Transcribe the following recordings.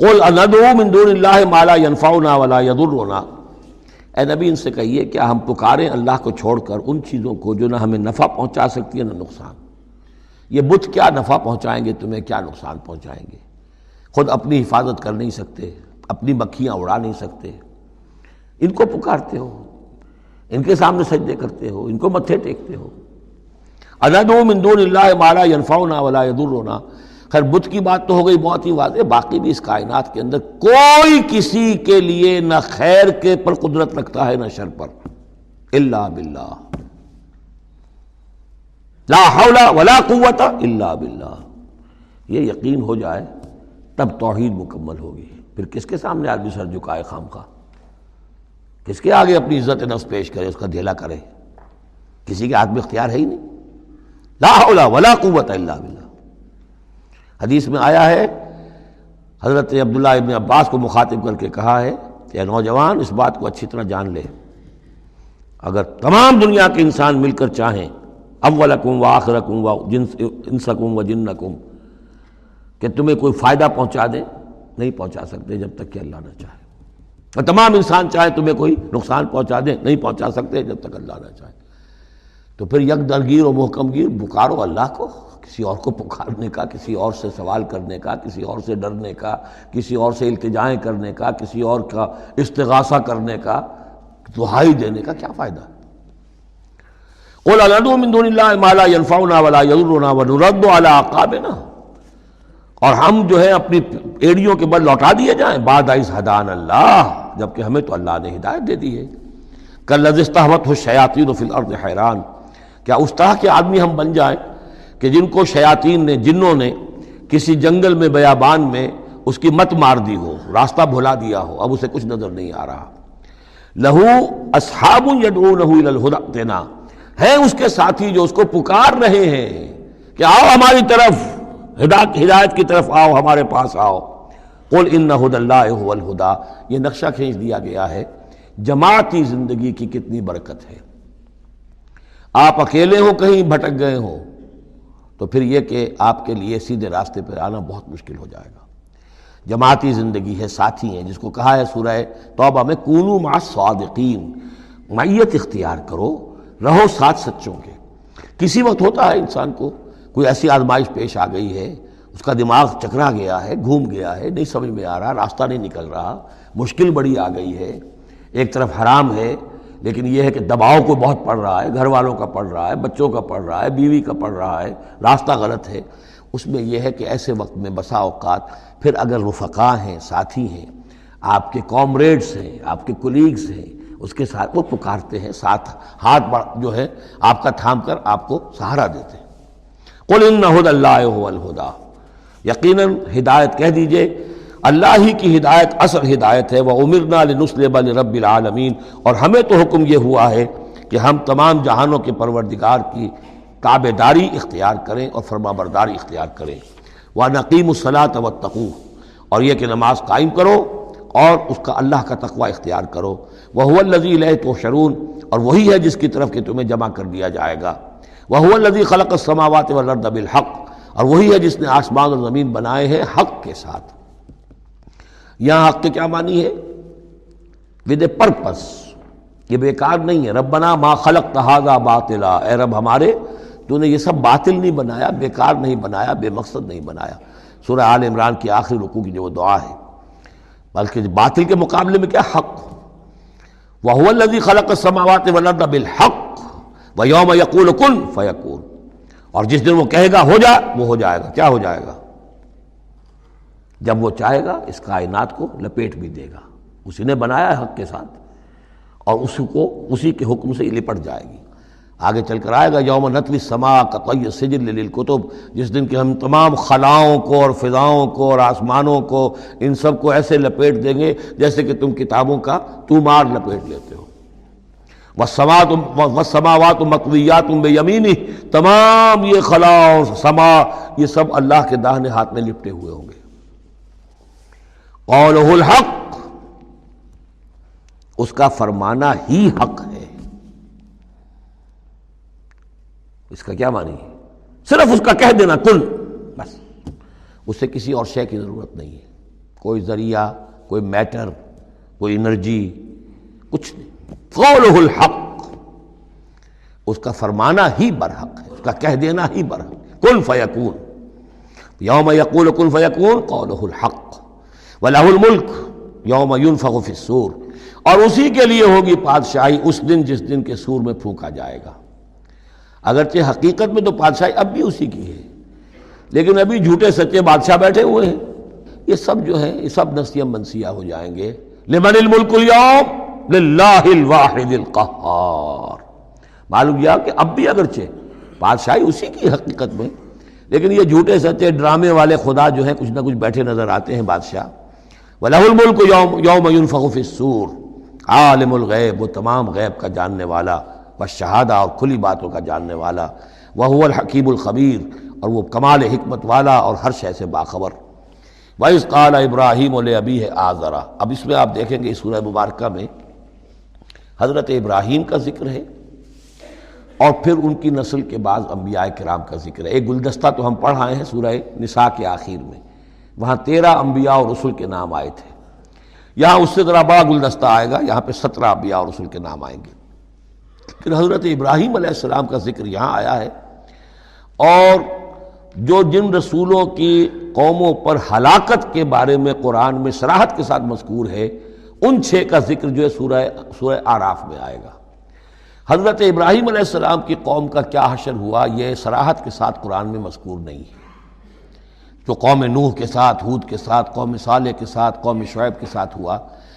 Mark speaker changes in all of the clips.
Speaker 1: قل اندعو من دون اللہ ما لا ينفعنا ولا يضرنا، اے نبی ان سے کہیے کیا ہم پکاریں اللہ کو چھوڑ کر ان چیزوں کو جو نہ ہمیں نفع پہنچا سکتی ہے نہ نقصان؟ یہ بت کیا نفع پہنچائیں گے تمہیں، کیا نقصان پہنچائیں گے؟ خود اپنی حفاظت کر نہیں سکتے، اپنی مکھیاں اڑا نہیں سکتے، ان کو پکارتے ہو، ان کے سامنے سجدے کرتے ہو، ان کو متھے ٹیکتے ہو۔ اندعو من دون اللہ ما لا ينفعنا ولا يضرنا، خیر بت کی بات تو ہو گئی بہت ہی واضح، باقی بھی اس کائنات کے اندر کوئی کسی کے لیے نہ خیر کے پر قدرت رکھتا ہے نہ شر پر، الا باللہ، لا حول ولا قوت الا باللہ۔ یہ یقین ہو جائے تب توحید مکمل ہوگی۔ پھر کس کے سامنے آدمی سر جھکائے خامخواہ، کس کے آگے اپنی عزت نفس پیش کرے، اس کا دھیلا کرے؟ کسی کے ہاتھ میں اختیار ہے ہی نہیں، لا حول ولا قوت الا باللہ۔ حدیث میں آیا ہے، حضرت عبداللہ ابن عباس کو مخاطب کر کے کہا ہے کہ نوجوان اس بات کو اچھی طرح جان لے، اگر تمام دنیا کے انسان مل کر چاہیں، اولکم و آخرکم و انسکم و جنکم، کہ تمہیں کوئی فائدہ پہنچا دیں، نہیں پہنچا سکتے جب تک کہ اللہ نہ چاہے، اور تمام انسان چاہے تمہیں کوئی نقصان پہنچا دیں، نہیں پہنچا سکتے جب تک اللہ نہ چاہے۔ تو پھر یک درگیر و محکم گیر پکارو اللہ کو، کسی اور کو پکارنے کا، کسی اور سے سوال کرنے کا، کسی اور سے ڈرنے کا، کسی اور سے التجائیں کرنے کا، کسی اور کا استغاثہ کرنے کا، دہائی دینے کا کیا فائدہ؟ قل اندعو من دون اللہ ما لا ينفعنا ولا يضرنا ونرد على اعقابنا، اور ہم جو ہے اپنی ایڑیوں کے بل لوٹا دیے جائیں، بعد اذ ہدانا اللہ، جبکہ ہمیں تو اللہ نے ہدایت دے دی ہے۔ کالذی استہوته الشیاطین فی الارض حیران، کیا اس طرح کے آدمی ہم بن جائیں کہ جن کو شیاطین نے، جنوں نے کسی جنگل میں بیابان میں اس کی مت مار دی ہو، راستہ بھلا دیا ہو، اب اسے کچھ نظر نہیں آ رہا۔ لہو اصحاب یدعونہ الی الہدی ائتنا، ہیں اس کے ساتھی جو اس کو پکار رہے ہیں کہ آؤ ہماری طرف، ہدایت کی طرف آؤ، ہمارے پاس آؤ۔ قل ان ھدی اللہ ھو الھدی، یہ نقشہ کھینچ دیا گیا ہے جماعتی زندگی کی کتنی برکت ہے۔ آپ اکیلے ہوں، کہیں بھٹک گئے ہوں، تو پھر یہ کہ آپ کے لیے سیدھے راستے پر آنا بہت مشکل ہو جائے گا۔ جماعتی زندگی ہے، ساتھی ہیں، جس کو کہا ہے سورہ توبہ میں کونوا مع الصادقین، معیت اختیار کرو، رہو ساتھ سچوں کے۔ کسی وقت ہوتا ہے انسان کو کوئی ایسی آزمائش پیش آ گئی ہے، اس کا دماغ چکرا گیا ہے، گھوم گیا ہے، نہیں سمجھ میں آ رہا، راستہ نہیں نکل رہا، مشکل بڑی آ گئی ہے، ایک طرف حرام ہے لیکن یہ ہے کہ دباؤ کو بہت پڑ رہا ہے، گھر والوں کا پڑ رہا ہے، بچوں کا پڑ رہا ہے، بیوی کا پڑ رہا ہے، راستہ غلط ہے۔ اس میں یہ ہے کہ ایسے وقت میں بسا اوقات پھر اگر رفقا ہیں، ساتھی ہیں، آپ کے کامریڈز ہیں، آپ کے کولیگز ہیں، اس کے ساتھ وہ پکارتے ہیں، ساتھ ہاتھ جو ہے آپ کا تھام کر آپ کو سہارا دیتے ہیں۔ قل ان ھدی اللہ ھو الھدی، یقیناً ہدایت کہہ دیجئے اللہ ہی کی ہدایت اصل ہدایت ہے۔ وَأُمِرْنَا لِنُسْلِمَ لِرَبِّ الْعَالَمِينَ، اور ہمیں تو حکم یہ ہوا ہے کہ ہم تمام جہانوں کے پروردگار کی تابع داری اختیار کریں اور فرما برداری اختیار کریں۔ وَنَقِيمُ الصَّلَاةَ وَاتَّقُوهُ، اور یہ کہ نماز قائم کرو اور اس کا اللہ کا تقوی اختیار کرو۔ وَهُوَ الَّذِي إِلَيْهِ تُحْشَرُونَ، اور وہی ہے جس کی طرف کہ تمہیں جمع کر دیا جائے گا۔ وَهُوَ الَّذِي خَلَقَ السَّمَاوَاتِ وَالْأَرْضَ بِالْحَقِّ، اور وہی ہے جس نے آسمان اور زمین بنائے ہیں حق کے ساتھ۔ یہاں حق کے کیا معنی ہے؟ ود اے پرپس، یہ بیکار نہیں ہے۔ ربنا ما خلقت ھذا باطلا، اے رب ہمارے تو نے یہ سب باطل نہیں بنایا، بیکار نہیں بنایا، بے مقصد نہیں بنایا۔ سورہ آل عمران کی آخری رکوع کی جو وہ دعا ہے، بلکہ باطل کے مقابلے میں کیا؟ حق۔ وَهُوَ الَّذِي خَلَقَ السَّمَاوَاتِ وَالْأَرْضَ بِالْحَقِّ وَيَوْمَ يَقُولُ كُن فَيَكُونُ، اور جس دن وہ کہے گا ہو جا، وہ ہو جائے گا۔ کیا ہو جائے گا؟ جب وہ چاہے گا اس کائنات کو لپیٹ بھی دے گا، اسی نے بنایا ہے حق کے ساتھ، اور اسی کے حکم سے یہ لپٹ جائے گی۔ آگے چل کر آئے گا یوم نطوی السماء کطی السجل للکتب، جس دن کہ ہم تمام خلاؤں کو اور فضاؤں کو اور آسمانوں کو، ان سب کو ایسے لپیٹ دیں گے جیسے کہ تم کتابوں کا تومار لپیٹ لیتے ہو۔ والسماوات مطویات بیمینہ، تمام یہ خلا اور سما یہ سب اللہ کے داہنے ہاتھ میں لپٹے ہوئے ہوں گے۔ قولہ الحق، اس کا فرمانا ہی حق ہے۔ اس کا کیا معنی ہے؟ صرف اس کا کہہ دینا کن، بس، اس سے کسی اور شے کی ضرورت نہیں ہے۔ کوئی ذریعہ، کوئی میٹر، کوئی انرجی، کچھ نہیں۔ قولہ الحق، اس کا فرمانا ہی برحق ہے، اس کا کہہ دینا ہی برحق ہے۔ کن فیکون، یوم یقول کن فیکون قولہ الحق وَلَهُ الْمُلْكُ یوم يُنفخُ فِي الصُّورِ، اور اسی کے لیے ہوگی بادشاہی اس دن جس دن کے سور میں پھونکا جائے گا۔ اگرچہ حقیقت میں تو بادشاہی اب بھی اسی کی ہے، لیکن ابھی جھوٹے سچے بادشاہ بیٹھے ہوئے ہیں۔ یہ سب جو ہے یہ سب نسیہ منسیہ ہو جائیں گے۔ لمن الملک اليوم للہ الواحد القہار۔ معلوم کیا کہ اب بھی اگرچہ بادشاہی اسی کی حقیقت میں، لیکن یہ جھوٹے سچے ڈرامے والے خدا جو ہیں کچھ نہ کچھ بیٹھے نظر آتے ہیں بادشاہ۔ وَلَهُ الْمُلْكُ يَوْمَ يُنْفَخُ فِي الصُّورِ، عالم الغیب، وہ تمام غیب کا جاننے والا، والشہادہ، اور کھلی باتوں کا جاننے والا، وَهُوَ الْحَكِيمُ الْخَبِيرُ، اور وہ کمال حکمت والا اور ہر شے سے باخبر۔ وَإِذْ قَالَ إِبْرَاهِيمُ لِأَبِيهِ آزَرَ، اب اس میں آپ دیکھیں گے اس سورہ مبارکہ میں حضرت ابراہیم کا ذکر ہے اور پھر ان کی نسل کے بعض انبیاء کرام کا ذکر ہے۔ ایک گلدستہ تو ہم پڑھ آئے ہیں سورہ نساء کے آخر میں، وہاں 13 انبیاء اور رسل کے نام آئے تھے۔ یہاں اس سے ذرا بڑا گلدستہ آئے گا، یہاں پہ 17 انبیاء اور رسل کے نام آئیں گے۔ پھر حضرت ابراہیم علیہ السلام کا ذکر یہاں آیا ہے، اور جو جن رسولوں کی قوموں پر ہلاکت کے بارے میں قرآن میں صراحت کے ساتھ مذکور ہے، ان 6 کا ذکر جو ہے سورہ اعراف میں آئے گا۔ حضرت ابراہیم علیہ السلام کی قوم کا کیا حشر ہوا یہ صراحت کے ساتھ قرآن میں مذکور نہیں ہے۔ جو قوم نوح کے ساتھ، ہود کے ساتھ، قوم صالح کے ساتھ، قوم شعیب کے ساتھ ہوا،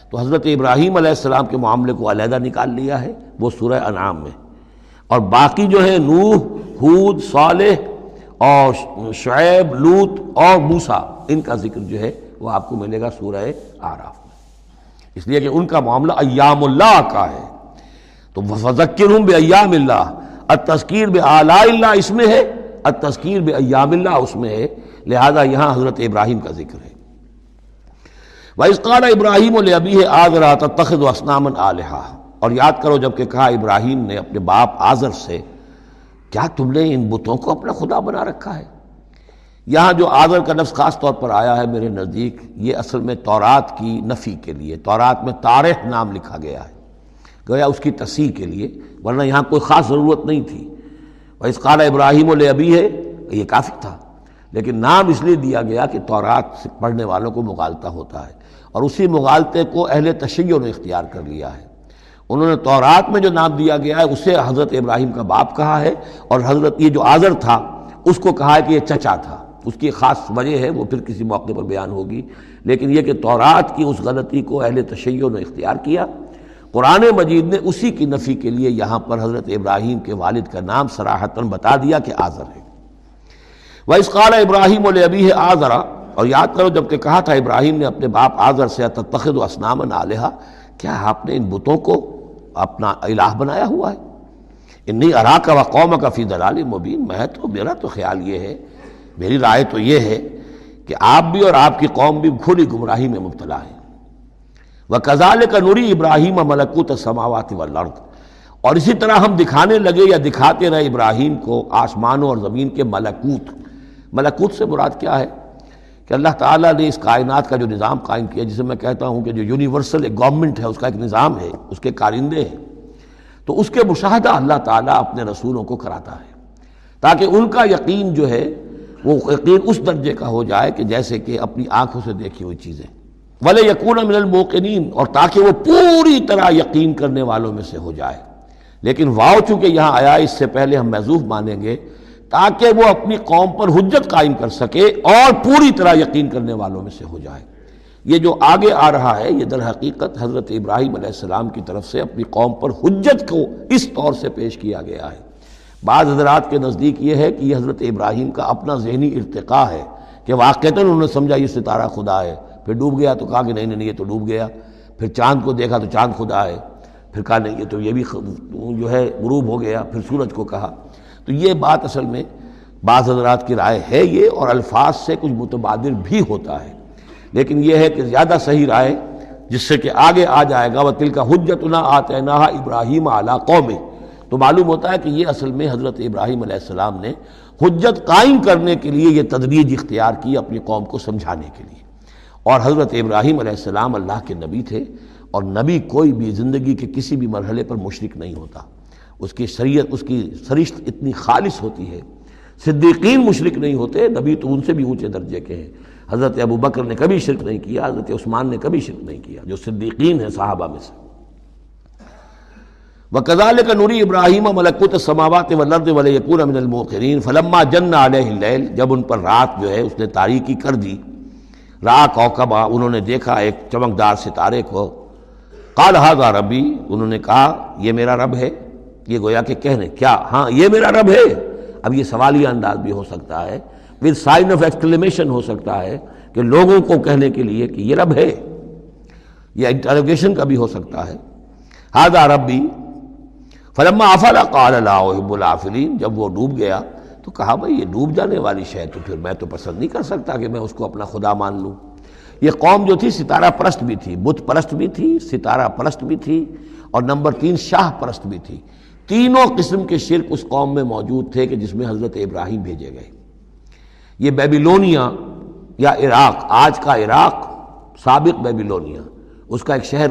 Speaker 1: تو حضرت ابراہیم علیہ السلام کے معاملے کو علیحدہ نکال لیا ہے، وہ سورہ انعام میں، اور باقی جو ہے نوح، ہود، صالح اور شعیب، لوط اور موسیٰ، ان کا ذکر جو ہے وہ آپ کو ملے گا سورہ اعراف میں، اس لیے کہ ان کا معاملہ ایام اللہ کا ہے۔ تو فذکرہم بایام اللہ، التذکیر بآلاء اللہ اس میں ہے، التذکیر بایام اللہ اس میں ہے، لہذا یہاں حضرت ابراہیم کا ذکر ہے۔ وَإِذْ قَالَ إِبْرَاهِيمُ لِأَبِيهِ آزَرَ أَتَتَّخِذُ أَصْنَامًا آلِهَةً، اور یاد کرو جب کہ کہا ابراہیم نے اپنے باپ آزر سے، کیا تم نے ان بتوں کو اپنا خدا بنا رکھا ہے؟ یہاں جو آزر کا لفظ خاص طور پر آیا ہے میرے نزدیک، یہ اصل میں تورات کی نفی کے لیے، تورات میں تارح نام لکھا گیا ہے، گویا اس کی تصحیح کے لیے، ورنہ یہاں کوئی خاص ضرورت نہیں تھی۔ وَإِذْ قَالَ إِبْرَاهِيمُ لِأَبِيهِ، یہ کافی تھا، لیکن نام اس لیے دیا گیا کہ تورات پڑھنے والوں کو مغالطہ ہوتا ہے، اور اسی مغالطے کو اہل تشیع نے اختیار کر لیا ہے۔ انہوں نے تورات میں جو نام دیا گیا ہے اسے حضرت ابراہیم کا باپ کہا ہے، اور حضرت یہ جو آزر تھا اس کو کہا ہے کہ یہ چچا تھا۔ اس کی خاص وجہ ہے، وہ پھر کسی موقع پر بیان ہوگی، لیکن یہ کہ تورات کی اس غلطی کو اہل تشیع نے اختیار کیا۔ قرآن مجید نے اسی کی نفی کے لیے یہاں پر حضرت ابراہیم کے والد کا نام صراحتاً بتا دیا کہ آزر ہے۔ وَإِذْ قَالَ إِبْرَاهِيمُ لِأَبِيهِ آزَرَ، اور یاد کرو جب کہ کہا تھا ابراہیم نے اپنے باپ آزر سے، أَتَتَّخِذُ أَصْنَامًا آلِهَةً، کیا آپ نے ان بتوں کو اپنا الہ بنایا ہوا ہے؟ انی اراک وقومک فی ضلال مبین، میرا تو خیال یہ ہے، میری رائے تو یہ ہے کہ آپ بھی اور آپ کی قوم بھی کھلی گمراہی میں مبتلا ہیں۔ وَكَذَلِكَ نُرِي إِبْرَاهِيمَ مَلَكُوتَ السَّمَاوَاتِ وَالْأَرْضِ، اور اسی طرح ہم دکھانے لگے یا دکھاتے رہے ابراہیم کو آسمانوں اور زمین کے ملکوت۔ ملکوت سے مراد کیا ہے کہ اللہ تعالیٰ نے اس کائنات کا جو نظام قائم کیا، جسے میں کہتا ہوں کہ جو یونیورسل ایک گورنمنٹ ہے، اس کا ایک نظام ہے، اس کے کارندے ہیں، تو اس کے مشاہدہ اللہ تعالیٰ اپنے رسولوں کو کراتا ہے، تاکہ ان کا یقین جو ہے وہ یقین اس درجے کا ہو جائے کہ جیسے کہ اپنی آنکھوں سے دیکھی ہوئی چیزیں، وَلِيَكُونَ مِنَ الْمُوقِنِينَ، اور تاکہ وہ پوری طرح یقین کرنے والوں میں سے ہو جائے۔ لیکن واو چونکہ یہاں آیا، اس سے پہلے ہم محذوف مانیں گے تاکہ وہ اپنی قوم پر حجت قائم کر سکے اور پوری طرح یقین کرنے والوں میں سے ہو جائے۔ یہ جو آگے آ رہا ہے یہ در حقیقت حضرت ابراہیم علیہ السلام کی طرف سے اپنی قوم پر حجت کو اس طور سے پیش کیا گیا ہے۔ بعض حضرات کے نزدیک یہ ہے کہ یہ حضرت ابراہیم کا اپنا ذہنی ارتقاء ہے کہ واقعتاً انہوں نے سمجھا یہ ستارہ خدا ہے، پھر ڈوب گیا تو کہا کہ نہیں یہ تو ڈوب گیا، پھر چاند کو دیکھا تو چاند خدا ہے، پھر کہا نہیں یہ تو یہ بھی جو ہے غروب ہو گیا، پھر سورج کو کہا۔ تو یہ بات اصل میں بعض حضرات کی رائے ہے یہ، اور الفاظ سے کچھ متبادر بھی ہوتا ہے، لیکن یہ ہے کہ زیادہ صحیح رائے جس سے کہ آگے آ جائے گا وَتِلْكَ حُجَّتُنَا آتَيْنَاهَا إِبْرَاهِيمَ عَلَىٰ قَوْمِهِ، تو معلوم ہوتا ہے کہ یہ اصل میں حضرت ابراہیم علیہ السلام نے حجت قائم کرنے کے لیے یہ تدریج اختیار کی اپنی قوم کو سمجھانے کے لیے، اور حضرت ابراہیم علیہ السلام اللہ کے نبی تھے، اور نبی کوئی بھی زندگی کے کسی بھی مرحلے پر مشرک نہیں ہوتا، اس کی شریعت، اس کی سرشت اتنی خالص ہوتی ہے۔ صدیقین مشرک نہیں ہوتے، نبی تو ان سے بھی اونچے درجے کے ہیں۔ حضرت ابو بکر نے کبھی شرک نہیں کیا، حضرت عثمان نے کبھی شرک نہیں کیا، جو صدیقین ہیں صحابہ میں سے۔ وَكَذَلِكَ نُرِي إِبْرَاهِيمَ مَلَكُوتَ السَّمَاوَاتِ وَالْأَرْضِ وَلِيَكُونَ مِنَ الْمُوقِنِينَ فَلَمَّا جَنَّ عَلَيْهِ اللَّيْلُ، جب ان پر رات جو ہے اس نے تاریکی کر دی، رأى كوكبا، انہوں نے دیکھا ایک چمکدار ستارے کو، قال هذا ربی، انہوں نے کہا یہ میرا رب ہے۔ یہ گویا کہ کہنے کیا، ہاں یہ میرا رب ہے۔ اب یہ سوالیہ انداز بھی ہو سکتا ہے، ود سائن آف ایکسکلیمیشن ہو سکتا ہے کہ لوگوں کو کہنے کے لیے کہ یہ رب ہے، یہ انٹروگیشن کا بھی ہو سکتا ہے۔ هذا ربی فلما افل قال لا احب الافلین، جب وہ ڈوب گیا تو کہا بھائی یہ ڈوب جانے والی شے تو پھر میں تو پسند نہیں کر سکتا کہ میں اس کو اپنا خدا مان لوں۔ یہ قوم جو تھی ستارہ پرست بھی تھی، بت پرست بھی تھی، ستارہ پرست بھی تھی، اور نمبر 3 شاہ پرست بھی تھی۔ تینوں قسم کے شرک اس قوم میں موجود تھے کہ جس میں حضرت ابراہیم بھیجے گئے۔ یہ بیبیلونیا یا عراق، آج کا عراق، سابق بیبیلونیا، اس کا ایک شہر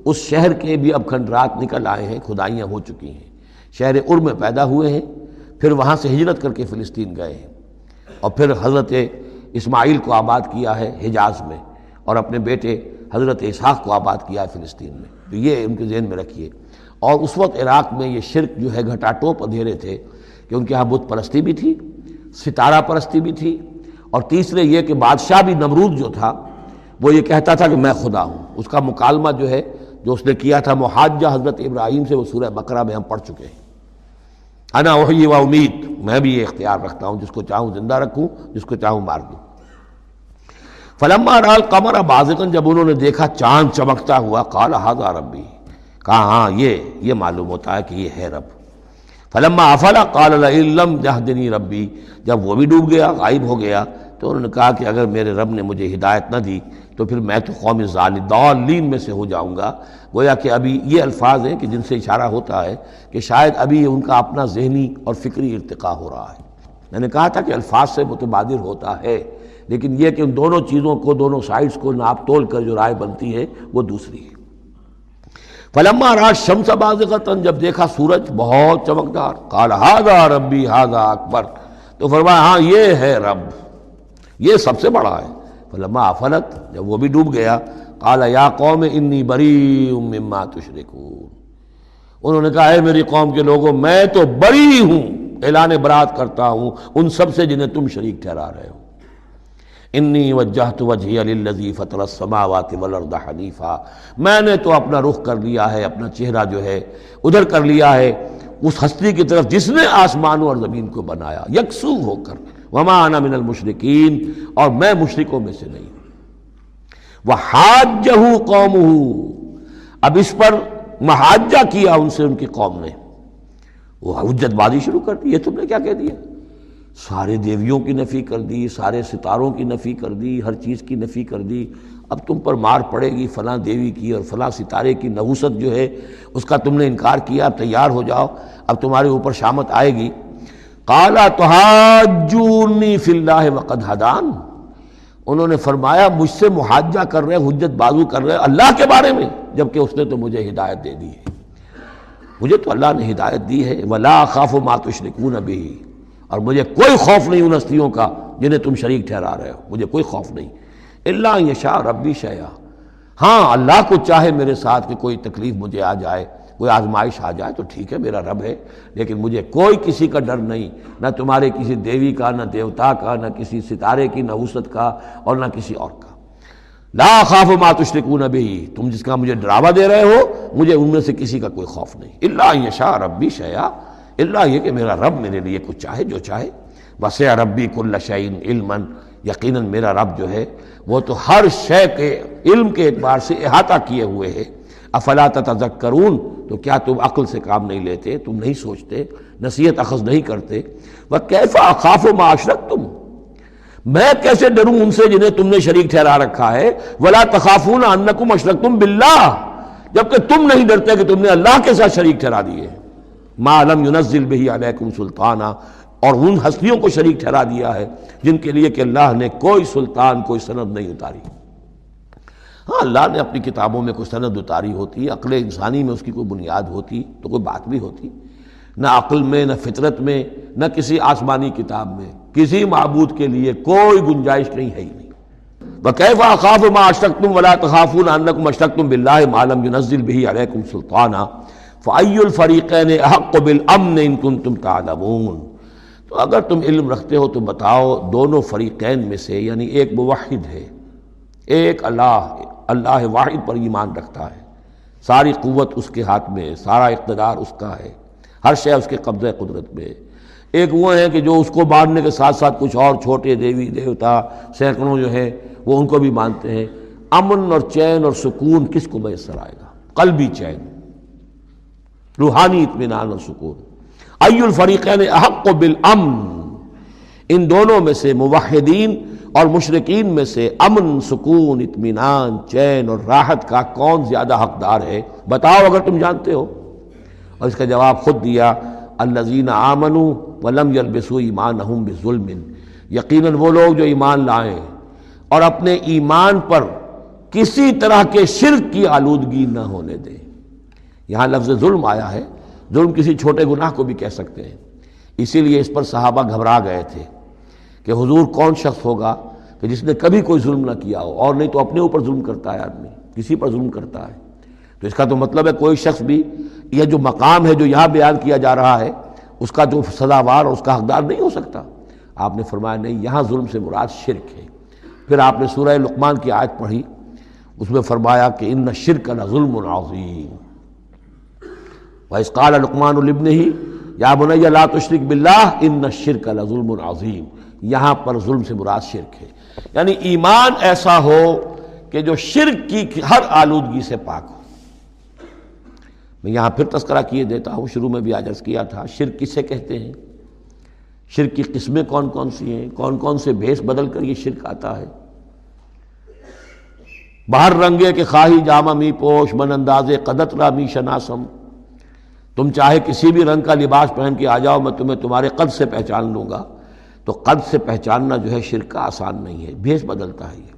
Speaker 1: اس شہر کے بھی اب کھنڈرات نکل آئے ہیں، کھدائیاں ہو چکی ہیں۔ شہر میں پیدا ہوئے ہیں، پھر وہاں سے ہجرت کر کے فلسطین گئے ہیں، اور پھر حضرت اسماعیل کو آباد کیا ہے حجاز میں، اور اپنے بیٹے حضرت اسحاق کو آباد کیا ہے فلسطین میں۔ تو یہ ان کے ذہن میں رکھیے۔ اور اس وقت عراق میں یہ شرک جو ہے گھٹا ٹوپ اندھیرے تھے کہ ان کے ہاں بت پرستی بھی تھی، ستارہ پرستی بھی تھی، اور تیسرے یہ کہ بادشاہ بھی نمرود جو تھا وہ یہ کہتا تھا کہ میں خدا ہوں۔ اس کا مکالمہ جو ہے جو اس نے کیا تھا محاجہ حضرت ابراہیم سے، وہ سورہ بقرہ میں ہم پڑھ چکے ہیں۔ انا احیی و امید، میں بھی یہ اختیار رکھتا ہوں، جس کو چاہوں زندہ رکھوں، جس کو چاہوں مار دوں۔ فلما رأى القمر بازغا، جب انہوں نے دیکھا چاند چمکتا ہوا، قال ھذا ربی، کہا ہاں یہ معلوم ہوتا ہے کہ یہ ہے رب۔ فلما افل قال لئن لم يهدنی ربی، جب وہ بھی ڈوب گیا، غائب ہو گیا، تو انہوں نے کہا کہ اگر میرے رب نے مجھے ہدایت نہ دی تو پھر میں تو قوم ضالین میں سے ہو جاؤں گا۔ گویا کہ ابھی یہ الفاظ ہیں کہ جن سے اشارہ ہوتا ہے کہ شاید ابھی ان کا اپنا ذہنی اور فکری ارتقاء ہو رہا ہے۔ میں نے کہا تھا کہ الفاظ سے متبادر ہوتا ہے، لیکن یہ کہ ان دونوں چیزوں کو، دونوں سائڈز کو ناپ تول کر جو رائے بنتی ہے وہ دوسری ہے۔ فلما رأى الشمس بازغة، جب دیکھا سورج بہت چمکدار، قال ھذا ربی ھذا اکبر، تو فرمایا ہاں یہ ہے رب، یہ سب سے بڑا ہے۔ فلما افلت، جب وہ بھی ڈوب گیا، قال یا قوم انی بریء مما تشرکون، انہوں نے کہا اے میری قوم کے لوگوں، میں تو بری ہوں، اعلان برات کرتا ہوں ان سب سے جنہیں تم شریک ٹھہرا رہے ہو۔ انی وجہت وجہی للذی فطر السماوات والارض حنیفا، میں نے تو اپنا رخ کر لیا ہے، اپنا چہرہ جو ہے ادھر کر لیا ہے اس ہستی کی طرف جس نے آسمانوں اور زمین کو بنایا، یکسو ہو کر، وما انا من المشرکین، اور میں مشرکوں میں سے نہیں ہوں۔ وحاجہ قومہ، اب اس پر محاجہ کیا ان سے ان کی قوم نے، وہ حجت بازی شروع کر دی، یہ تم نے کیا کہہ دیا؟ سارے دیویوں کی نفی کر دی، سارے ستاروں کی نفی کر دی، ہر چیز کی نفی کر دی، اب تم پر مار پڑے گی فلاں دیوی کی اور فلاں ستارے کی نحوست جو ہے اس کا تم نے انکار کیا، اب تیار ہو جاؤ، اب تمہارے اوپر شامت آئے گی۔ قال تحاجونی فی اللہ وقد ہدان، انہوں نے فرمایا مجھ سے محاجہ کر رہے، حجت بازو کر رہے اللہ کے بارے میں، جبکہ اس نے تو مجھے ہدایت دے دی ہے، مجھے تو اللہ نے ہدایت دی ہے۔ ولا اخاف ما تشرکون بہ، اور مجھے کوئی خوف نہیں ان ہستیوں کا جنہیں تم شریک ٹھہرا رہے ہو، مجھے کوئی خوف نہیں۔ الا یشاء ربی شیئا، ہاں اللہ کو چاہے میرے ساتھ کہ کوئی تکلیف مجھے آ جائے، کوئی آزمائش آ جائے تو ٹھیک ہے، میرا رب ہے، لیکن مجھے کوئی کسی کا ڈر نہیں، نہ تمہارے کسی دیوی کا، نہ دیوتا کا، نہ کسی ستارے کی نحوست کا، اور نہ کسی اور کا۔ لا اخاف ما تشرکون بہ، تم جس کا مجھے ڈراوا دے رہے ہو مجھے ان میں سے کسی کا کوئی خوف نہیں۔ الا یشاء ربی شیئا، الا یہ کہ میرا رب میرے لیے کچھ چاہے، جو چاہے۔ وسع ربی کل شیء علما، یقیناً میرا رب جو ہے وہ تو ہر شے کے علم کے اعتبار سے احاطہ کیے ہوئے ہے۔ افلا تتذکرون، تو کیا تم عقل سے کام نہیں لیتے، تم نہیں سوچتے، نصیحت اخذ نہیں کرتے؟ وکیف اخاف ما اشرکتم، میں کیسے ڈروں ان سے جنہیں تم نے شریک ٹھہرا رکھا ہے۔ ولا تخافون انکم اشرکتم باللہ، جبکہ تم نہیں ڈرتے کہ تم نے اللہ کے ساتھ شریک ٹھہرا دیے۔ ما لم ينزل به علیکم سلطانا، اور ان ہستیوں کو شریک ٹھہرا دیا ہے جن کے لیے کہ اللہ نے کوئی سلطان کوئی سند نہیں اتاری۔ ہاں اللہ نے اپنی کتابوں میں کوئی سند اتاری ہوتی، عقل انسانی میں اس کی کوئی بنیاد ہوتی تو کوئی بات بھی ہوتی، نہ عقل میں نہ فطرت میں نہ کسی آسمانی کتاب میں کسی معبود کے لیے کوئی گنجائش نہیں ہے ہی نہیں۔ وَكَيْفَ أَخَافُ مَا أَشْرَكْتُمْ وَلَا تَخَافُونَ أَنَّكُمْ أَشْرَكْتُمْ بِاللَّهِ مَا لَمْ يُنَزِّلْ بِهِ عَلَيْكُمْ سُلْطَانًا فَأَيُّ الْفَرِيقَيْنِ أَحَقُّ بِالْأَمْنِ إِن كُنتُمْ تَعْلَمُونَ۔ تو اگر تم علم رکھتے ہو تو بتاؤ دونوں فریقین میں سے، یعنی ایک موحد ہے، ایک اللہ واحد پر ایمان رکھتا ہے، ساری قوت اس کے ہاتھ میں ہے، سارا اقتدار اس کا ہے، ہر شے اس کے قبضہ قدرت میں ہے۔ ایک وہ ہیں کہ جو اس کو ماننے کے ساتھ ساتھ کچھ اور چھوٹے دیوی دیوتا سینکڑوں جو ہیں وہ ان کو بھی مانتے ہیں۔ امن اور چین اور سکون کس کو میسر آئے گا؟ قلبی چین، روحانی اطمینان اور سکون۔ ای الفریقین احق بالامن، ان دونوں میں سے موحدین اور مشرکین میں سے امن، سکون، اطمینان، چین اور راحت کا کون زیادہ حقدار ہے؟ بتاؤ اگر تم جانتے ہو۔ اور اس کا جواب خود دیا، الذین آمنوا ولم یلبسوا ایمانہم بظلم، یقیناً وہ لوگ جو ایمان لائیں اور اپنے ایمان پر کسی طرح کے شرک کی آلودگی نہ ہونے دیں۔ یہاں لفظ ظلم آیا ہے، ظلم کسی چھوٹے گناہ کو بھی کہہ سکتے ہیں، اسی لیے اس پر صحابہ گھبرا گئے تھے کہ حضور کون شخص ہوگا کہ جس نے کبھی کوئی ظلم نہ کیا ہو، اور نہیں تو اپنے اوپر ظلم کرتا ہے آدمی، کسی پر ظلم کرتا ہے۔ تو اس کا تو مطلب ہے کوئی شخص بھی یہ جو مقام ہے جو یہاں بیان کیا جا رہا ہے اس کا جو سزاوار اور اس کا حقدار نہیں ہو سکتا۔ آپ نے فرمایا نہیں، یہاں ظلم سے مراد شرک ہے۔ پھر آپ نے سورہ لقمان کی آیت پڑھی، اس میں فرمایا کہ ان الشرک لظلم عظیم، وَإِذْ قَالَ لُقْمَانُ لِابْنِهِ يَا بُنَيَّ لَا تُشْرِكْ بِاللَّهِ إِنَّ الشِّرْكَ لَظُلْمٌ عَظِيمٌ۔ یہاں پر ظلم سے مراد شرک ہے، یعنی ایمان ایسا ہو کہ جو شرک کی ہر آلودگی سے پاک ہو۔ میں یہاں پھر تذکرہ کیے دیتا ہوں، شروع میں بھی عرض کیا تھا، شرک کسے کہتے ہیں، شرک کی قسمیں کون کون سی ہیں، کون کون سے بھیس بدل کر یہ شرک آتا ہے۔ باہر رنگے کے خواہی جامہ می پوش، من اندازے قدت را می شناسم، تم چاہے کسی بھی رنگ کا لباس پہن کے آ جاؤ، میں تمہیں تمہارے قد سے پہچان لوں گا۔ تو قد سے پہچاننا جو ہے شرک کا آسان نہیں ہے، بھیس بدلتا ہے یہ،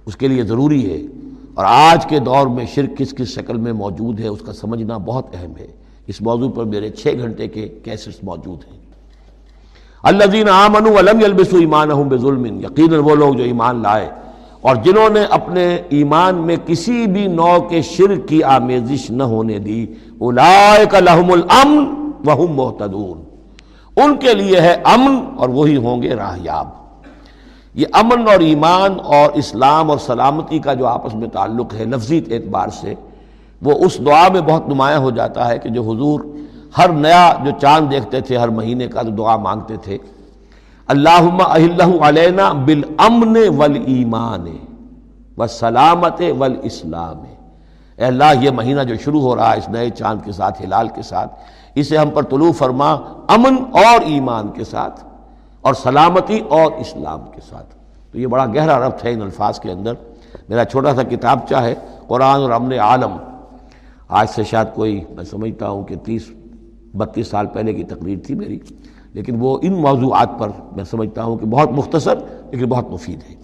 Speaker 1: اس کے لیے ضروری ہے۔ اور آج کے دور میں شرک کس کس شکل میں موجود ہے اس کا سمجھنا بہت اہم ہے۔ اس موضوع پر میرے 6 گھنٹے کے کیسٹس موجود ہیں۔ الذین آمنوا ولم یلبسوا ایمانہم بظلم، یقیناً وہ لوگ جو ایمان لائے اور جنہوں نے اپنے ایمان میں کسی بھی نوع کے شرک کی آمیزش نہ ہونے دی، اولئک لہم الامن وہم مہتدون، ان کے لیے ہے امن اور وہی ہوں گے راہیاب۔ یہ امن اور ایمان اور اسلام اور سلامتی کا جو آپس میں تعلق ہے لفظی اعتبار سے، وہ اس دعا میں بہت نمایاں ہو جاتا ہے کہ جو حضور ہر نیا جو چاند دیکھتے تھے ہر مہینے کا تو دعا مانگتے تھے، اللہم اہلہ علینا بالامن والایمان والسلامت والاسلام۔ اے اللہ یہ مہینہ جو شروع ہو رہا ہے اس نئے چاند کے ساتھ، ہلال کے ساتھ، اسے ہم پر طلوع فرما امن اور ایمان کے ساتھ اور سلامتی اور اسلام کے ساتھ۔ تو یہ بڑا گہرا ربط ہے ان الفاظ کے اندر۔ میرا چھوٹا سا کتابچہ ہے قرآن اور امن عالم، آج سے شاید کوئی میں سمجھتا ہوں کہ 30-32 سال پہلے کی تقریر تھی میری، لیکن وہ ان موضوعات پر میں سمجھتا ہوں کہ بہت مختصر لیکن بہت مفید ہے۔